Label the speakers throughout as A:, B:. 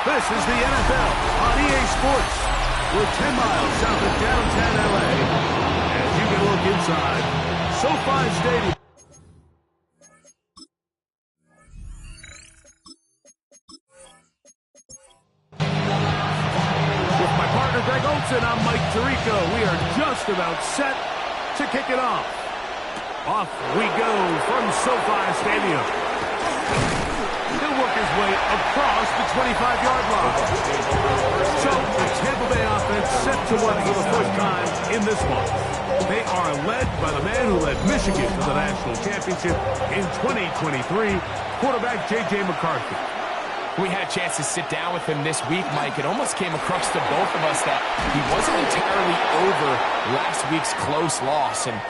A: This is the NFL on EA Sports. We're 10 miles south of downtown LA. As you can look inside SoFi Stadium. With my partner Greg Olson, I'm Mike Tirico. We are just about set to kick it off. Off we go from SoFi Stadium. He'll work his way across the 25-yard line. So the Tampa Bay offense set to win for the first time in this one. They are led by the man who led Michigan to the national championship in 2023, quarterback J.J. McCarthy.
B: We had a chance to sit down with him this week, Mike. It almost came across to both of us that he wasn't entirely over last week's close loss. And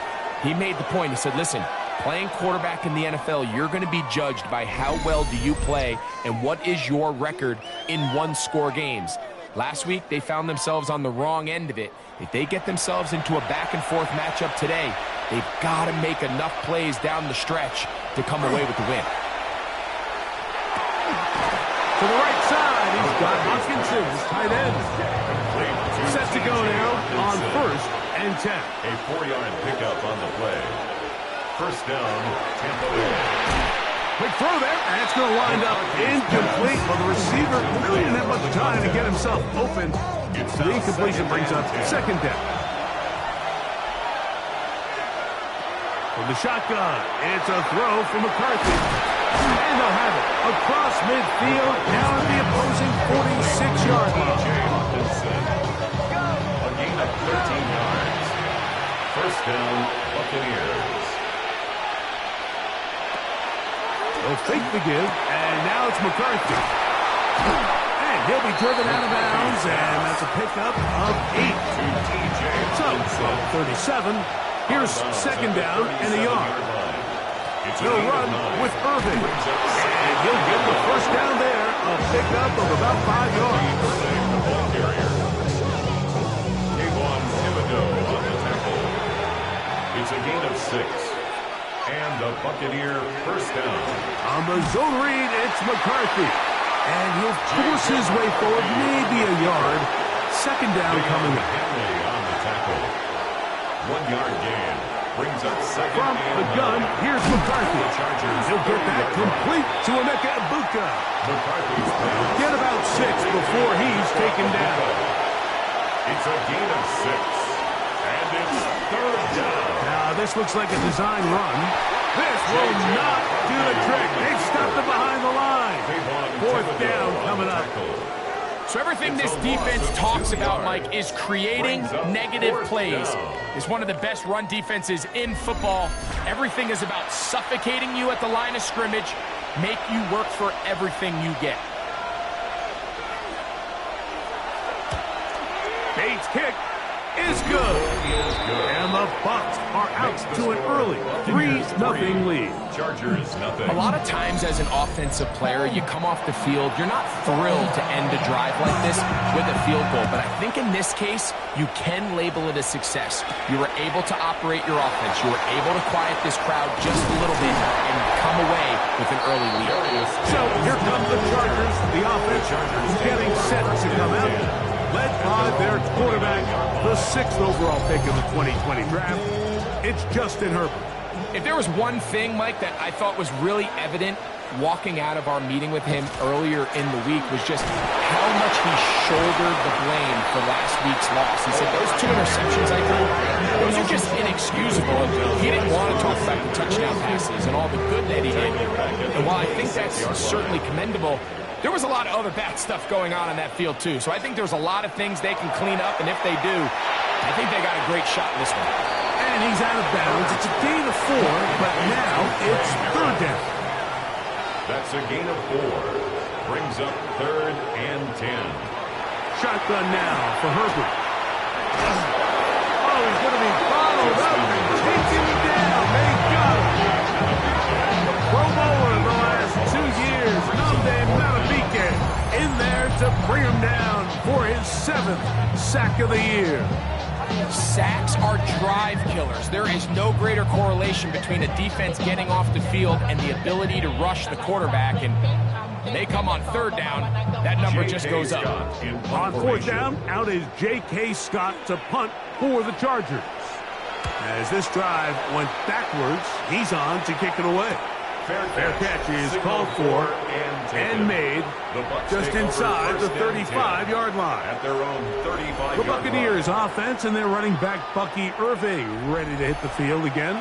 B: he made the point. He said, listen, playing quarterback in the NFL, you're going to be judged by how well do you play and what is your record in one-score games. Last week, they found themselves on the wrong end of it. If they get themselves into a back-and-forth matchup today, they've got to make enough plays down the stretch to come away with the win.
A: To the right side, he's got Hopkinson, his tight end. Set to go now on 1st and 10.
C: A 4-yard pickup on the play. First down, Tampa Bay.
A: Quick throw there, and it's going to wind up incomplete. Well, the receiver really didn't have much time to get himself open. The incompletion brings up 2nd down. From the shotgun, it's a throw from McCarthy. And they'll have it across midfield, down at the opposing 46-yard line.
C: A gain of 13 yards. First down, Buccaneers.
A: They'll fake the give, and now it's McCarthy. And he'll be driven out of bounds, and that's a pickup of 8. So, 37, here's 2nd down and a yard. He'll run with Irvin, and he'll get the first down there, a pickup of about 5 yards.
C: It's a gain of 6. And a Buccaneer first down.
A: On the zone read, it's McCarthy. And he'll force his way forward, maybe a yard. 2nd down coming up.
C: Henley on the tackle. 1-yard gain. Brings up 2nd
A: from the gun, here's McCarthy. He'll get that complete to Emeka Egbuka. Get about 6 before he's taken down.
C: It's a gain of 6. And it's 3rd down.
A: Now, this looks like a design run. This will not do the trick. They've stopped it behind the line. 4th down coming up.
B: So everything this defense talks about, Mike, is creating negative plays. It's one of the best run defenses in football. Everything is about suffocating you at the line of scrimmage, make you work for everything you get.
A: Bates' kick is good. And the Bucs are out to an early 3-0 lead.
C: Chargers, nothing.
B: A lot of times as an offensive player, you come off the field, you're not thrilled to end a drive like this with a field goal. But I think in this case, you can label it a success. You were able to operate your offense. You were able to quiet this crowd just a little bit and come away with an early lead.
A: So here comes the Chargers. The offense is getting set to come out. Led by their quarterback, the 6th overall pick in the 2020 draft. It's Justin Herbert.
B: If there was one thing, Mike, that I thought was really evident walking out of our meeting with him earlier in the week was just how much he shouldered the blame for last week's loss. He said those 2 interceptions I threw, those are just inexcusable. He didn't want to talk about the touchdown passes and all the good that he did. And while I think that's certainly commendable, there was a lot of other bad stuff going on in that field, too. So I think there's a lot of things they can clean up, and if they do, I think they got a great shot in this one.
A: And he's out of bounds. It's a gain of 4, but now it's 3rd down.
C: That's a gain of 4. Brings up 3rd and 10.
A: Shotgun now for Herbert. Oh, he's going to be followed up and taken down. They got him. Pro Bowler in the last 2 years, Nnamdi Madubuike, in there to bring him down for his 7th sack of the year.
B: Sacks are drive killers. There is no greater correlation between a defense getting off the field and the ability to rush the quarterback. And and they come on third down, that number just goes up.
A: On fourth down, out is J.K. Scott to punt for the Chargers. As this drive went backwards, he's on to kick it away. Fair catch is called for and made just inside the 35-yard line.
C: At their own 35-yard line.
A: The Buccaneers offense and their running back Bucky Irving ready to hit the field again.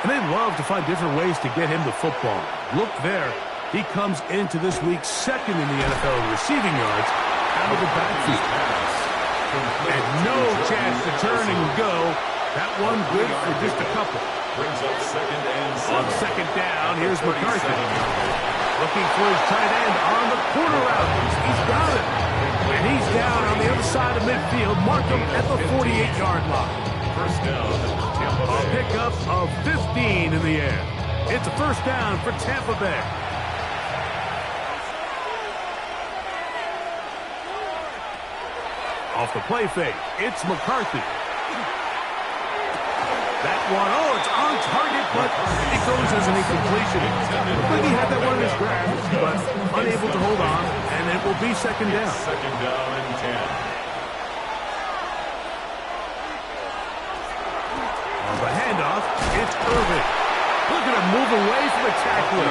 A: And they love to find different ways to get him the football. Look there. He comes into this week second in the NFL in receiving yards out of the backfield. And no chance to turn and go. That one good for just a couple.
C: Brings up second and
A: On second down, here's McCarthy. Looking for his tight end on the corner route. He's got it. And he's down on the other side of midfield. Mark him at the 48-yard line.
C: First down, Tampa Bay.
A: A pickup of 15 in the air. It's a first down for Tampa Bay. Off the play fake, it's McCarthy. That one, it's on target, but it goes as an incompletion. Looked like he had that one in his grasp, but unable to hold on, and it will be second down.
C: Second down and 10.
A: On the handoff, it's Irving. Look at him move away from the tackler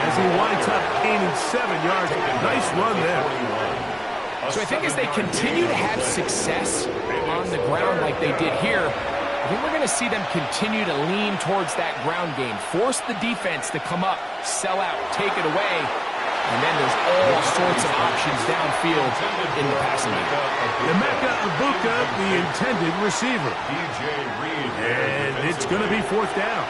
A: as he winds up gaining 7 yards. Nice run there.
B: So I think as they continue to have success on the ground like they did here, I think we're going to see them continue to lean towards that ground game, force the defense to come up, sell out, take it away, and then there's all sorts of options downfield in the passing game.
A: Mcfl Tb Lac, the intended receiver. And it's going to be fourth down.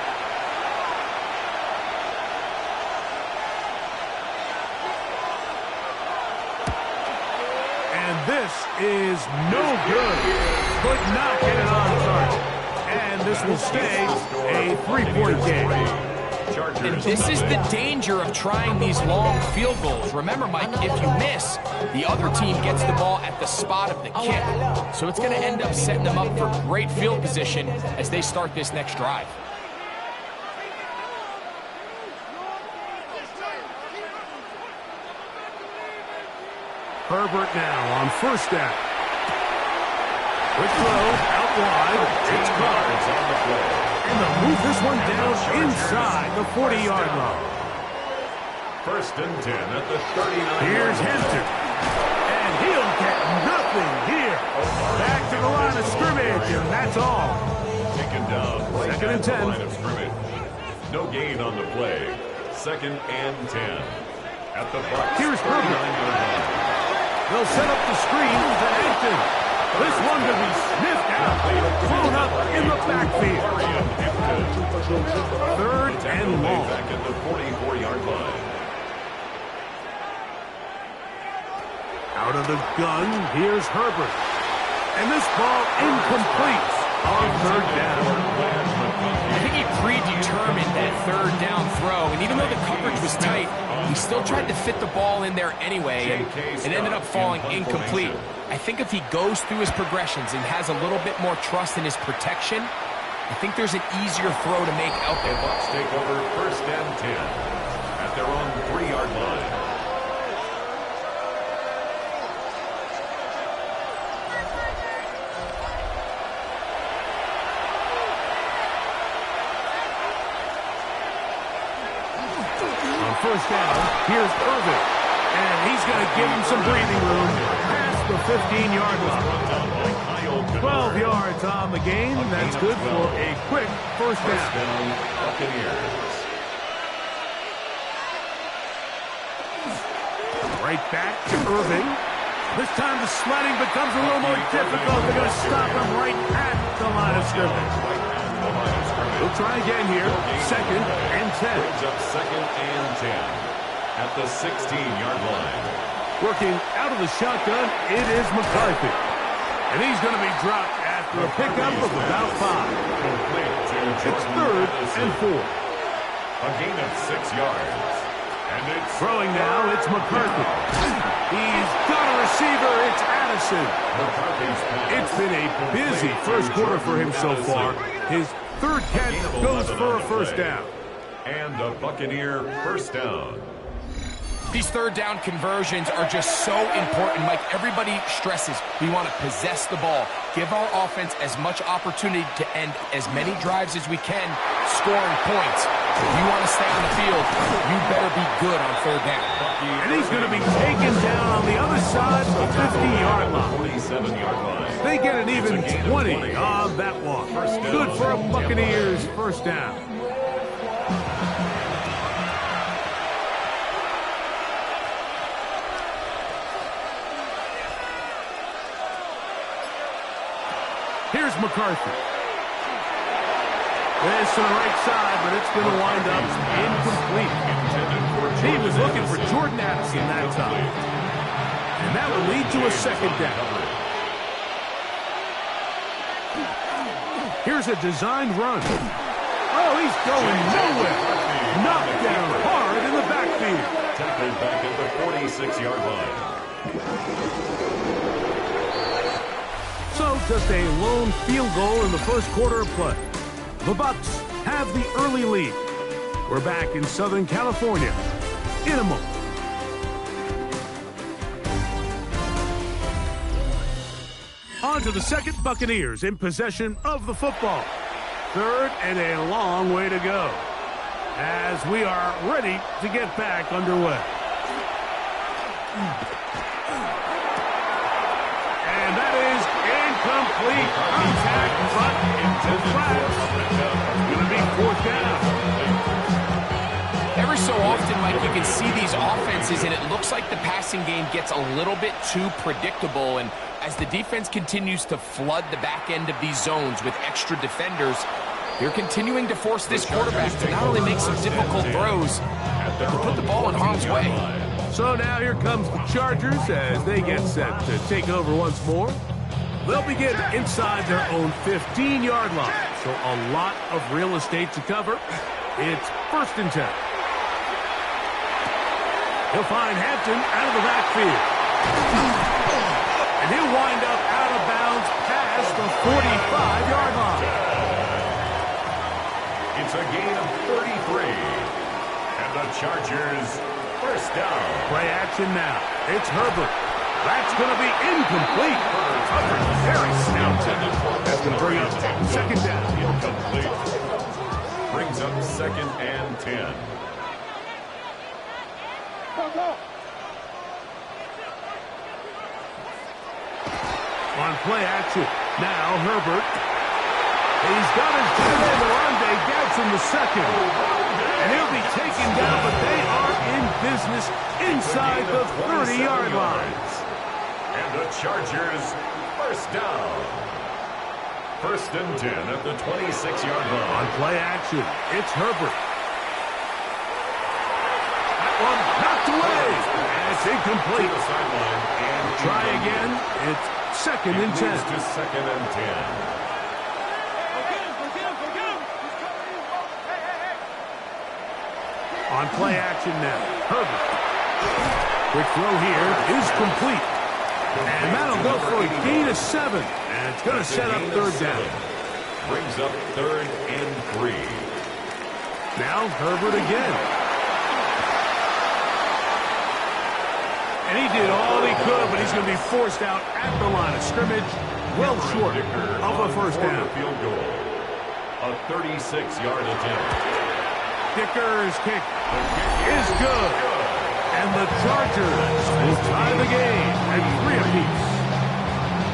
A: And this is no good. Could not get it on target. And this will stay a 3-point game.
B: And this is the danger of trying these long field goals. Remember, Mike, if you miss, the other team gets the ball at the spot of the kick. So it's going to end up setting them up for great field position as they start this next drive.
A: Herbert now on first down. Quick throw out wide. It's caught.
C: On the play.
A: And they'll move this one down inside the 40-yard line.
C: First and 10 at the 39.
A: Here's Hampton. And he'll get nothing here. Back to the line of scrimmage, and that's all.
C: Taken down right
A: Second and
C: at the
A: 10.
C: line of scrimmage. No gain on the play. Second and 10 at the Bucs.
A: Here's Herbert.
C: 39-yard line.
A: They'll set up the screen to Hampton. This one to be sniffed out. Thrown up in the backfield. Third and long.
C: Back at the 44-yard line.
A: Out of the gun, here's Herbert. And this ball incomplete on third down.
B: I think he predetermined that third down throw, and even though the coverage was tight, he still tried to fit the ball in there anyway, and it ended up falling incomplete. I think if he goes through his progressions and has a little bit more trust in his protection, I think there's an easier throw to make out there.
C: Bucs take over first and 10 at their own 3-yard line.
A: First down, here's Irving. And he's going to give him some breathing room past the 15-yard line. 12 yards on the game. That's good for a quick first down.
C: Buccaneers.
A: Right back to Irving. This time the sledding becomes a little more difficult. They're going to stop him right at the line of scrimmage. We'll try again here. Second and 10.
C: Brings up second and 10 at the 16-yard line.
A: Working out of the shotgun, it is McCarthy. And he's going to be dropped after a pickup of about 5. It's third and 4.
C: A gain of 6 yards. And it's
A: throwing now, it's McCarthy. He's got a receiver, it's Addison. It's been a busy first quarter for him so far. His third catch goes for a first down.
C: And a Buccaneer first down.
B: These third down conversions are just so important, Mike. Everybody stresses we want to possess the ball, give our offense as much opportunity to end as many drives as we can, scoring points. If you want to stay on the field, you better be good on third down.
A: And he's going to be taken down on the other side of the 50-yard line.
C: 47-yard line.
A: They get an even 20 on that one. Good for a Buccaneers first down. Here's McCarthy. This to the right side, but it's going to wind up incomplete. He was looking for Jordan Addison that time. And that will lead to a second down. Here's a designed run. Oh, he's going nowhere. Knocked down hard in the backfield.
C: Tackled back at the 46-yard line.
A: So just a lone field goal in the first quarter of play. The Bucs have the early lead. We're back in Southern California in a moment. On to the second, Buccaneers in possession of the football. Third and a long way to go as we are ready to get back underway. And that is incomplete. Contact, but into the flags. Going to be fourth down.
B: Every so often, Mike, you can see these offenses, and it looks like the passing game gets a little bit too predictable. And as the defense continues to flood the back end of these zones with extra defenders, they're continuing to force this quarterback to not only make some difficult throws, but to put the ball in harm's way.
A: So now here comes the Chargers as they get set to take over once more. They'll begin inside their own 15-yard line. So a lot of real estate to cover. It's 1st and 10. He'll find Hampton out of the backfield. And he'll wind up out of bounds past the 45-yard line.
C: It's a gain of 33. And the Chargers first down.
A: Play action now. It's Herbert. That's going to be incomplete. Very snouted. That's going to bring up second down.
C: Incomplete. Brings up 2nd and 10.
A: On play action. Now Herbert. He's got his tight end Arande Gadsden the second. And he'll be taken down, but they are in business inside the 30-yard line.
C: And the Chargers first down. 1st and 10 at the 26-yard line.
A: On play action, it's Herbert. That one knocked away. And it's incomplete. Try again. It's 2nd and 10.
C: To 2nd and 10.
A: On play action now, Herbert. Quick throw here is complete. And that'll go for a gain of 7. And it's going to set up 3rd down.
C: Brings up 3rd and 3.
A: Now Herbert again. And he did all he could, but he's going to be forced out at the line of scrimmage, well short of a first down.
C: Field goal. A 36-yard attempt.
A: Dicker's kick is good. And the Chargers will tie the game at 3 apiece.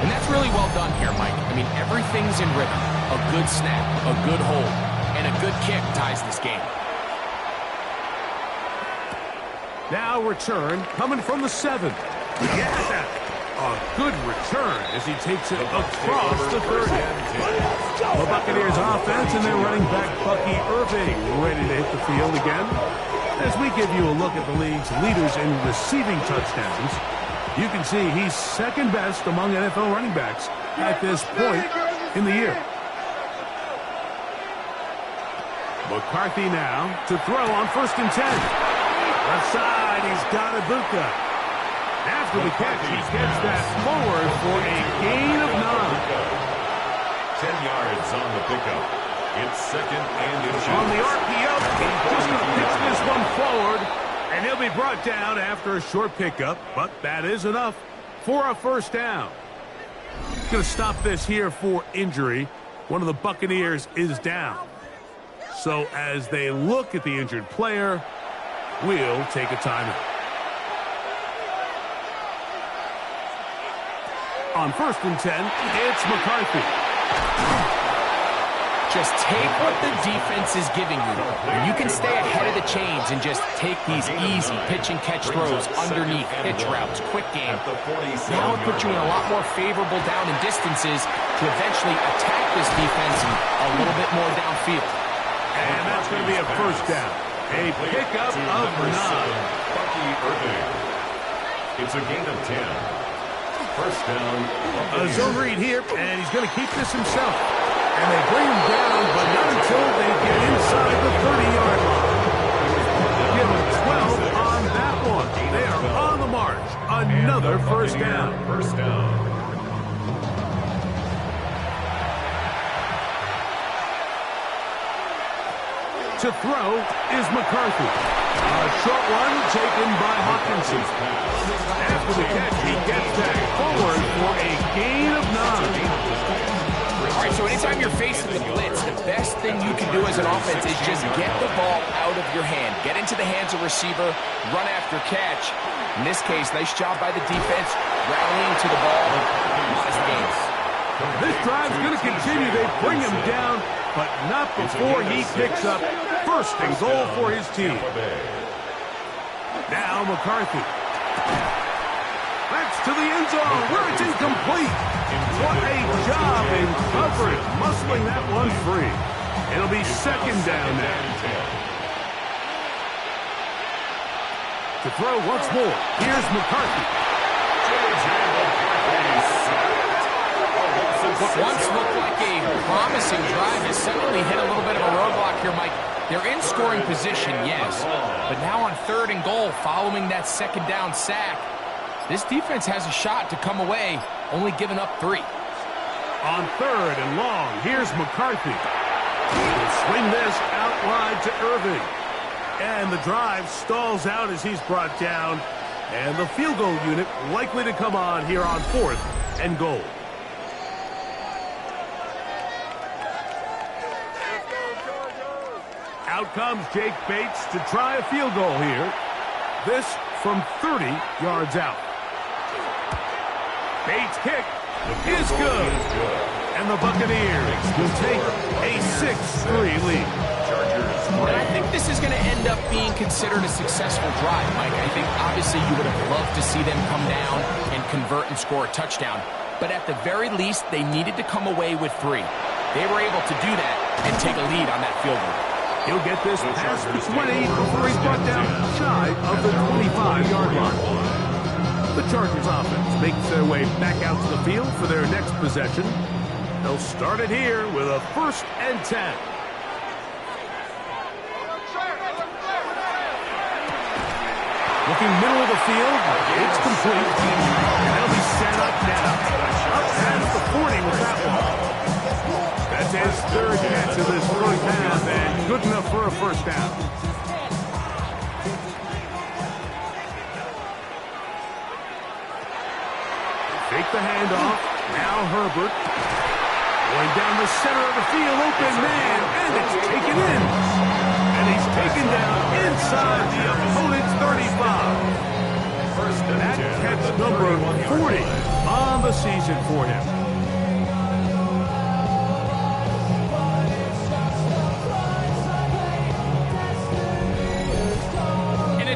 B: And that's really well done here, Mike. I mean, everything's in rhythm. A good snap, a good hold, and a good kick ties this game.
A: Now return coming from the 7. Yeah, a good return as he takes it across the 30. The Buccaneers offense and their running back Bucky Irving ready to hit the field again. As we give you a look at the league's leaders in receiving touchdowns, you can see he's 2nd best among NFL running backs at this point in the year. McCarthy now to throw on 1st and 10. Left side, he's got Ibuka. After the catch, he gets that forward for a gain of 9.
C: 10 yards on the pickup. It's 2nd and inches.
A: On the RPO, he's just going to pitch this one forward. And he'll be brought down after a short pickup, but that is enough for a first down. Going to stop this here for injury. One of the Buccaneers is down. So as they look at the injured player, we'll take a timeout. On 1st and 10, it's McCarthy.
B: Just take what the defense is giving you, and you can stay ahead of the chains and just take these easy pitch-and-catch throws underneath, pitch routes, quick game. Now it puts you in a lot more favorable down and distances to eventually attack this defense a little bit more downfield.
A: And that's going to be a first down. A pickup of 9.
C: It's a gain of 10. First down.
A: A zone read here, and he's going to keep this himself. And they bring him down, but not until they get inside the 30-yard line. Give him 12 on that one. They are on the march. Another first down.
C: First down.
A: To throw is McCarthy. A short one taken by Hawkinson. After the catch, he gets back forward for a gain of 9.
B: All right, so anytime you're facing the blitz, the best thing you can do as an offense is just get the ball out of your hand. Get into the hands of receiver, run after catch. In this case, nice job by the defense, rallying to the ball. Modest gains.
A: This drive's going to continue. They bring him down, but not before he picks up 1st and goal for his team. Now McCarthy. That's to the end zone where it's incomplete. What a job in coverage, muscling that one free. It'll be 2nd down now. To throw once more, here's McCarthy.
B: What once looked like a promising drive has suddenly hit a little bit of a roadblock here, Mike. They're in scoring position, yes, but now on 3rd and goal following that 2nd down sack, this defense has a shot to come away, only giving up 3.
A: On 3rd and long, here's McCarthy. He'll swing this out wide to Irving. And the drive stalls out as he's brought down. And the field goal unit likely to come on here on 4th and goal. Out comes Jake Bates to try a field goal here. This from 30 yards out. Bates' kick is good. And the Buccaneers will take a 6-3 lead.
B: And I think this is going to end up being considered a successful drive, Mike. I think obviously you would have loved to see them come down and convert and score a touchdown. But at the very least, they needed to come away with 3. They were able to do that and take a lead on that field goal.
A: He'll get this past the 20 before he's brought down shy of the 25-yard line. The Chargers offense makes their way back out to the field for their next possession. They'll start it here with a 1st and 10. Looking middle of the field, it's complete. And they'll be set up now. Up past the 40 with that one. That's his 3rd catch of this 1st half, and good enough for a first down. Fake the handoff. Now Herbert. Going down the center of the field, open man, and it's taken in. And he's taken down inside the opponent's 35. That catch number 40 on the season for him.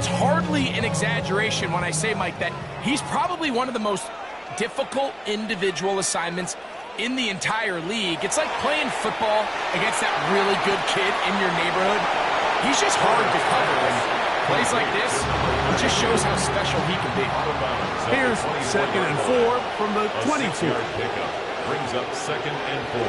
B: It's hardly an exaggeration when I say, Mike, that he's probably one of the most difficult individual assignments in the entire league. It's like playing football against that really good kid in your neighborhood. He's just hard to cover, and plays like this, it just shows how special he can be.
A: Here's 2nd and 4 from the 22.
C: Brings up 2nd and 4.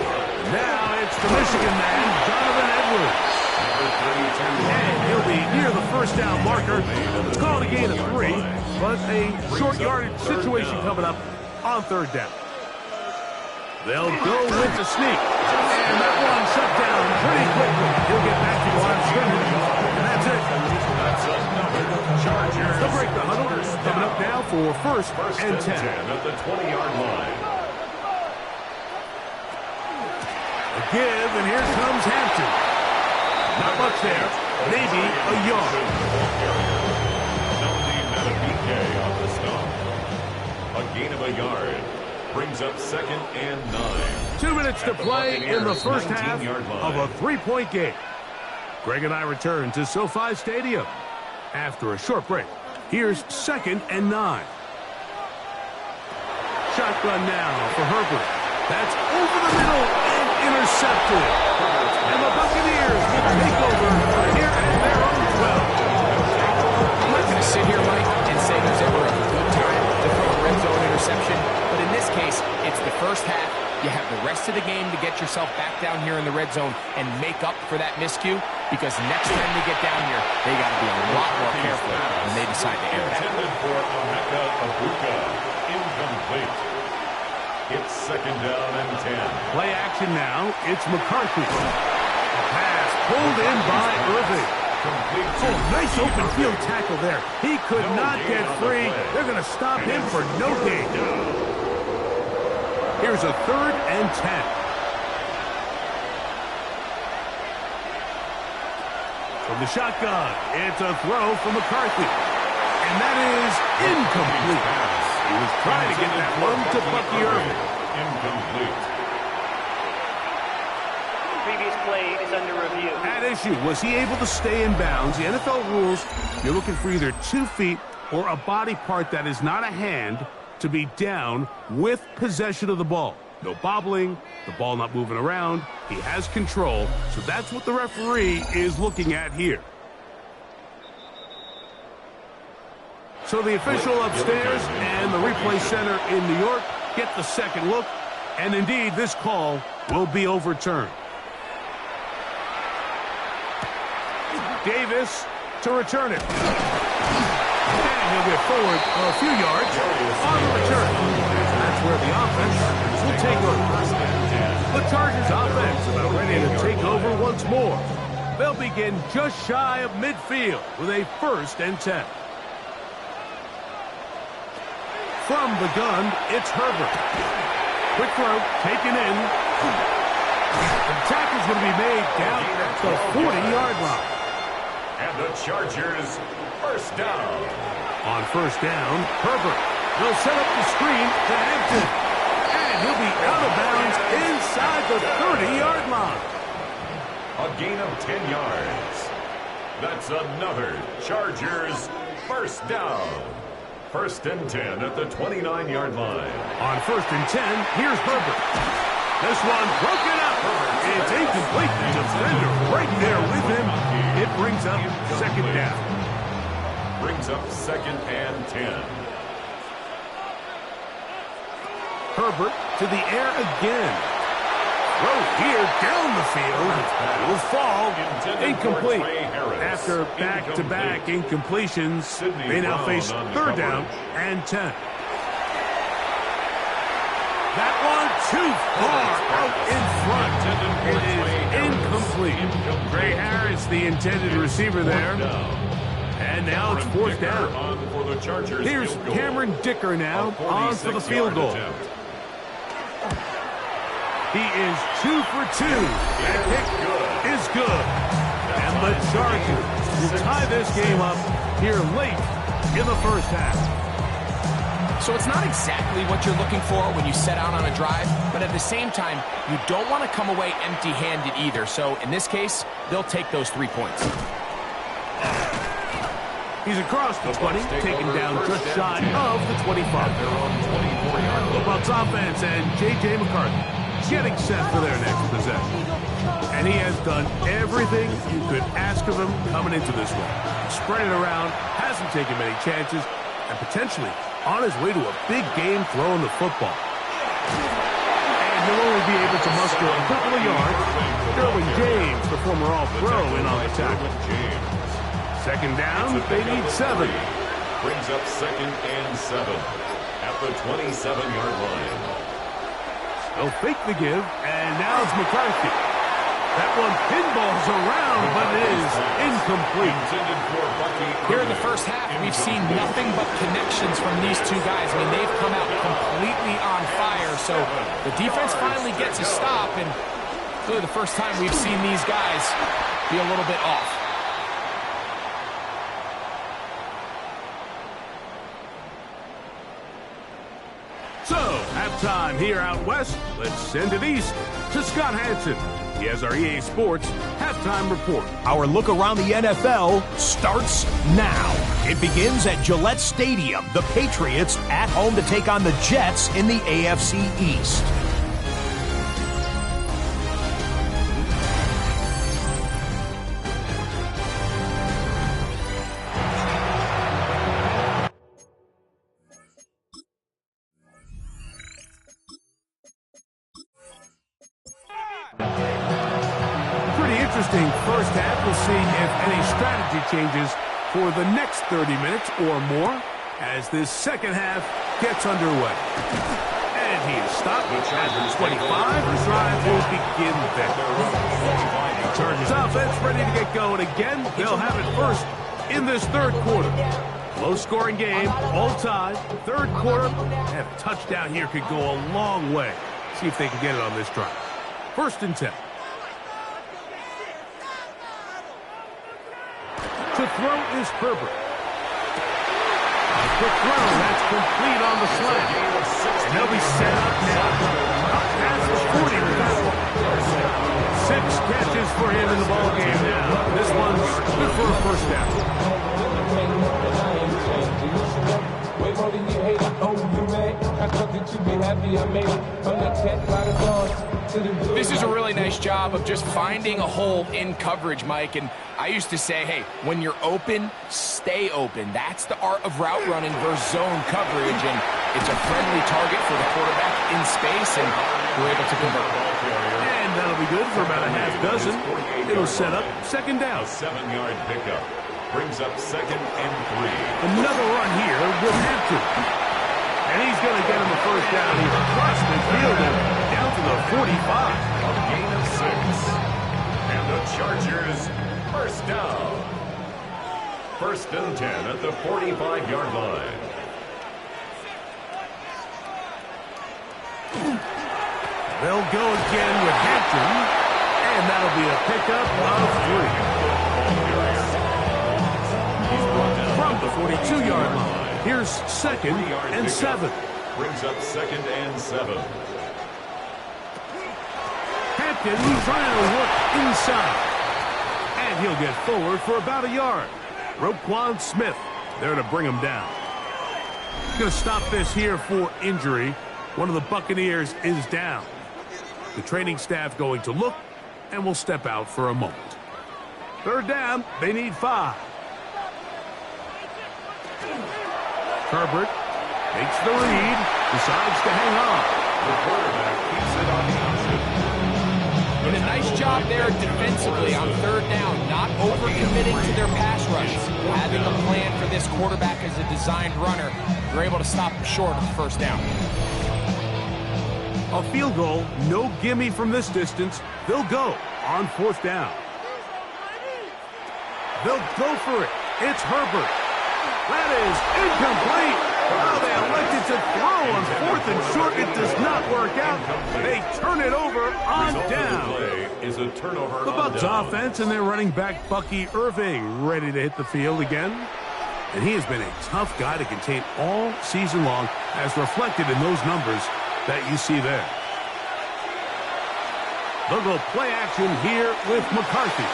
A: Now it's the Michigan man, Donovan Edwards. And he'll be near the first down marker. It's called a gain of 3, but a short yardage situation coming up on 3rd down. They'll go with the sneak. And that one shut down pretty quickly. He'll get back to the line of scrimmage. And that's it.
C: Chargers.
A: They'll break the huddle. Coming up now for first and 10.
C: At the 20-yard line.
A: A give, and here comes Hampton. Not much there. Maybe a yard.
C: On the stop. A gain of a yard. Brings up second and 9.
A: 2 minutes to play in the first half of a 3-point game. Greg and I return to SoFi Stadium. After a short break, here's second and 9. Shotgun now for Herbert. That's over the middle and intercepted. And the Buccaneers will take over here at their own 12.
B: I'm not going to sit here, Mike, and say there's ever a good time to throw a red zone interception, but in this case, it's the first half. You have the rest of the game to get yourself back down here in the red zone and make up for that miscue, because next time they get down here, they got to be a lot more careful when they decide to air it out.
C: Intended for Mcfl. Incomplete. It's second down and 10.
A: Play action now. It's McCarthy. A pass pulled in by Irving. Oh, nice open field tackle there. He could not get free. They're going to stop him for no gain. Here's a third and 10. From the shotgun, it's a throw from McCarthy. And that is incomplete. He was trying to get that one to Bucky Irving.
C: Incomplete.
D: Previous play is under review.
A: At issue, was he able to stay in bounds? The NFL rules, you're looking for either 2 feet or a body part that is not a hand to be down with possession of the ball. No bobbling, the ball not moving around. He has control, so that's what the referee is looking at here. So the official upstairs and the replay center in New York get the second look, and indeed this call will be overturned. Davis to return it. And he'll get forward a few yards on the return. That's where the offense will take over. The Chargers offense about ready to take over once more. They'll begin just shy of midfield with a first and 10. From the gun, it's Herbert. Quick throw, taken in. The tackle's going to be made down at the 40-yard line.
C: And the Chargers first down.
A: On first down, Herbert will set up the screen to Hampton. And he'll be out of bounds inside the 30-yard line.
C: A gain of 10 yards. That's another Chargers first down. First and 10 at the 29-yard line.
A: On first and 10, here's Herbert. This one broken up. It's incomplete. The defender right there with him. It brings up second down.
C: Brings up second and 10.
A: Herbert to the air again. Throw here down the field. Will fall. Incomplete. After back-to-back incompletions, they now face third down and 10. That one too far out in front. It is incomplete. Gray Harris, the intended receiver there. And now it's fourth down. Here's Cameron Dicker now on for the field goal. He is 2 for 2. That kick is good. And the Chargers will tie this game up here late in the first half.
B: So it's not exactly what you're looking for when you set out on a drive, but at the same time, you don't want to come away empty-handed either. So in this case, they'll take those 3 points.
A: He's across the 20, taken down just shy of the 25. The Bucs offense and J.J. McCarthy getting set for their next possession. And he has done everything you could ask of him coming into this one. Spread it around, hasn't taken many chances, and potentially on his way to a big game throwing the football. And he'll only be able to muster a couple of yards. Sterling James, the former All-Pro, in on the tackle. Second down, they need 7.
C: Brings up second and 7 at the 27-yard line.
A: They'll fake the give, and now it's McCarthy. That one pinballs around, but it is incomplete.
B: Here in the first half, we've seen nothing but connections from these two guys. I mean, they've come out completely on fire, so the defense finally gets a stop, and really the first time we've seen these guys be a little bit off.
A: So, halftime here out west. Let's send it east to Scott Hansen. He has our EA Sports halftime report.
E: Our look around the NFL starts now. It begins at Gillette Stadium. The Patriots at home to take on the Jets in the AFC East.
A: Interesting first half. We'll see if any strategy changes for the next 30 minutes or more as this second half gets underway. And he is stopped at the 25. The drive will begin there. Chargers offense ready to get going again. They'll have it first in this third quarter. Low-scoring game, all tied. Third quarter, and a touchdown here could go a long way. See if they can get it on this drive. First and 10. To throw is Herbert. Quick throw, that's complete on the slant. And they'll be set up now. Up past the 40 with that one. 6 catches for him in the ball game now. This one's good for a first down.
B: This is a really nice job of just finding a hole in coverage, Mike. And I used to say, hey, when you're open, stay open. That's the art of route running versus zone coverage. And it's a friendly target for the quarterback in space, and we're able to convert.
A: And that'll be good for about a half dozen. It'll set up second down.
C: A 7-yard pickup brings up second and 3.
A: Another run here will have to. And he's going to get him a first down. He's across midfield and down to the 45.
C: A gain of 6. And the Chargers first down. First and 10 at the 45-yard line.
A: They'll go again with Hampton. And that'll be a pickup of 3. From the 42-yard line. Here's second and 7.
C: Brings up second and 7.
A: Hampton trying to work inside. And he'll get forward for about a yard. Roquan Smith there to bring him down. Going to stop this here for injury. One of the Buccaneers is down. The training staff going to look and will step out for a moment. Third down, they need 5. Herbert makes the read, decides to hang on.
C: The quarterback keeps it on the option.
B: And a nice job there defensively on third down, not overcommitting to their pass rush. Having a plan for this quarterback as a designed runner, they're able to stop him short of the first down.
A: A field goal, no gimme from this distance. They'll go on fourth down. They'll go for it. It's Herbert. That is incomplete. Oh, they elected to throw on fourth and short. It does not work out. They turn it over on down.
C: Is a turnover.
A: The Bucs offense and their running back Bucky Irving ready to hit the field again. And he has been a tough guy to contain all season long, as reflected in those numbers that you see there. They'll go play action here with McCarthy.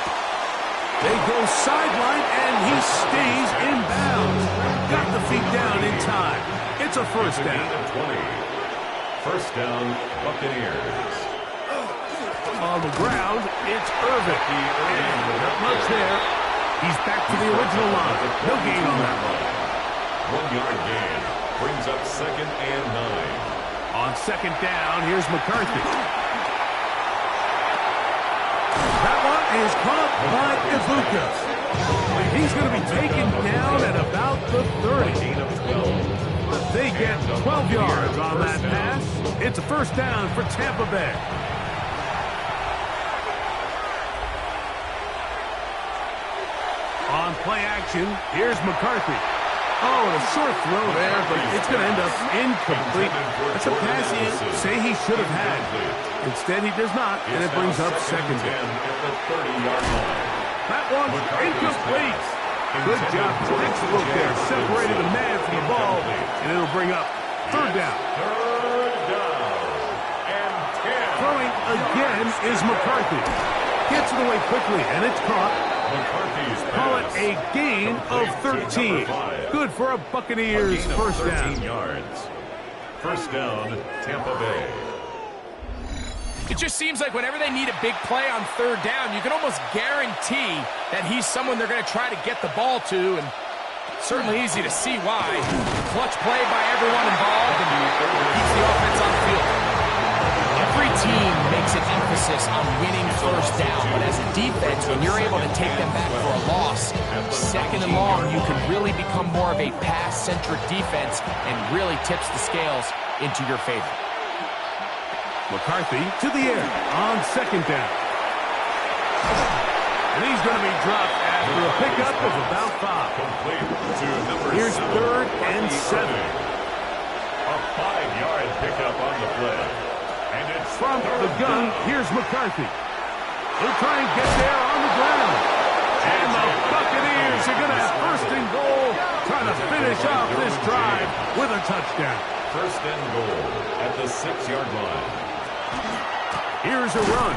A: They go sideline, and he stays in bounds. Got the feet down in time. It's a first down.
C: 20. First down, Buccaneers.
A: On the ground, it's Irving. And not much there. He's back to the original line. No gain on that one.
C: 1-yard gain. Brings up second and 9.
A: On second down, here's McCarthy. That one is caught by Ibuka. He's going to be taken down at about the 30.
C: Gain of 12.
A: They get 12 yards on that pass. It's a first down for Tampa Bay. On play action, here's McCarthy. Oh, a short throw there, but it's going to end up incomplete. That's a pass he say he should have had. Instead, he does not, and it brings up second down. That one's incomplete. Good job. Textbook there. Separated the man from the ball, and it'll bring up third down. Throwing again is McCarthy. Gets it away quickly, and it's caught. Call it a gain of 13. Good for a Buccaneers first down.
C: Yards. First down, Tampa Bay.
B: It just seems like whenever they need a big play on third down, you can almost guarantee that he's someone they're going to try to get the ball to, and certainly easy to see why. Clutch play by everyone involved, and keeps the offense on the field. Every team makes an emphasis on winning first down, but as a defense, when you're able to take them back for a loss, second and long, you can really become more of a pass-centric defense and really tips the scales into your favor.
A: McCarthy to the air on second down. And he's going to be dropped after a pickup of about 5. Here's third and 7.
C: A 5-yard pickup on the play. And it's
A: from the gun, here's McCarthy. He'll try and get there on the ground. And the Buccaneers are going to have first and goal, trying to finish off this drive with a touchdown.
C: First and goal at the 6-yard line.
A: Here's a run,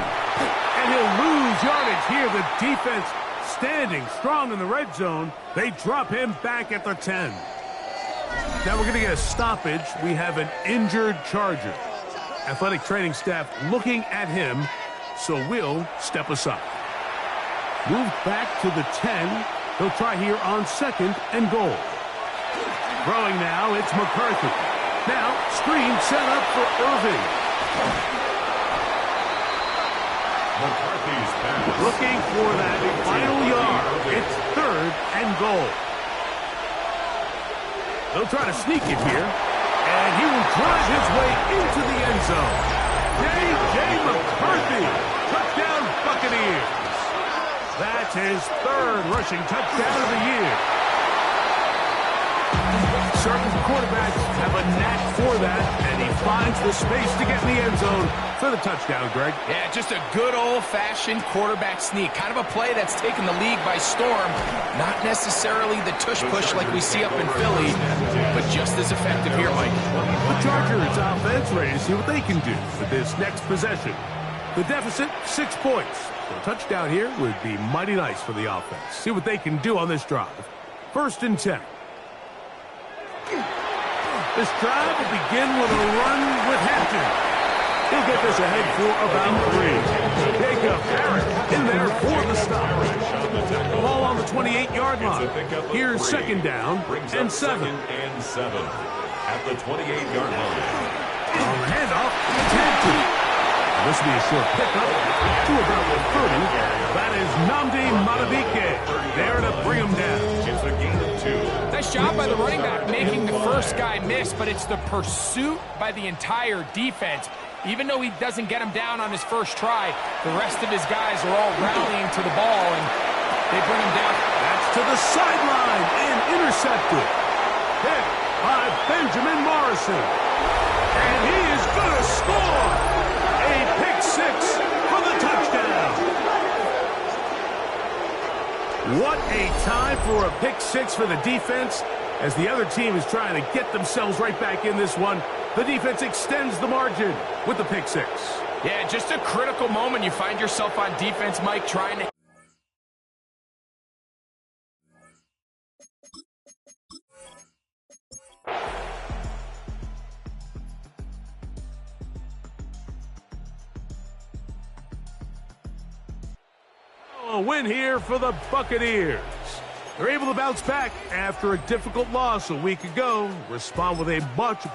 A: and he'll lose yardage here. The defense standing strong in the red zone. They drop him back at the 10. Now we're going to get a stoppage. We have an injured Charger. Athletic training staff looking at him, so we'll step aside. Move back to the 10. He'll try here on second and goal. Throwing now, it's McCarthy. Now, screen set up for Irving.
C: McCarthy's pass.
A: Looking for that final yard. It's third and goal. They'll try to sneak it here, and he will drive his way into the end zone. J.J. McCarthy, touchdown Buccaneers. That's his third rushing touchdown of the year. Certain quarterbacks have a knack for that, and he finds the space to get in the end zone for the touchdown, Greg.
B: Yeah, just a good old-fashioned quarterback sneak. Kind of a play that's taken the league by storm. Not necessarily the tush-push like we see up in Philly, but just as effective here, Mike.
A: The Chargers offense ready to see what they can do with this next possession. The deficit, 6 points. So a touchdown here would be mighty nice for the offense. See what they can do on this drive. First and 10. This drive will begin with a run with Hampton. He'll get this ahead for about 3. Jacob Harris in there for the stop. Ball on the 28-yard line. Here's second down and 7.
C: At the 28-yard line.
A: On the handoff, it's Hampton. This will be a short pickup to about the 30. That is Nnamdi Madubuike there to bring him down.
C: It's a gain of 2.
B: Nice job by the running back making the first guy miss, but it's the pursuit by the entire defense. Even though he doesn't get him down on his first try, the rest of his guys are all rallying to the ball, and they bring him down.
A: That's to the sideline and intercepted. Hit by Benjamin Morrison. And he is going to score. A pick 6 for the touchdown. What a time for a pick 6 for the defense. As the other team is trying to get themselves right back in this one, the defense extends the margin with the pick 6.
B: Yeah, just a critical moment. You find yourself on defense, Mike, trying to...
A: A win here for the Buccaneers. They're able to bounce back after a difficult loss a week ago, respond with a much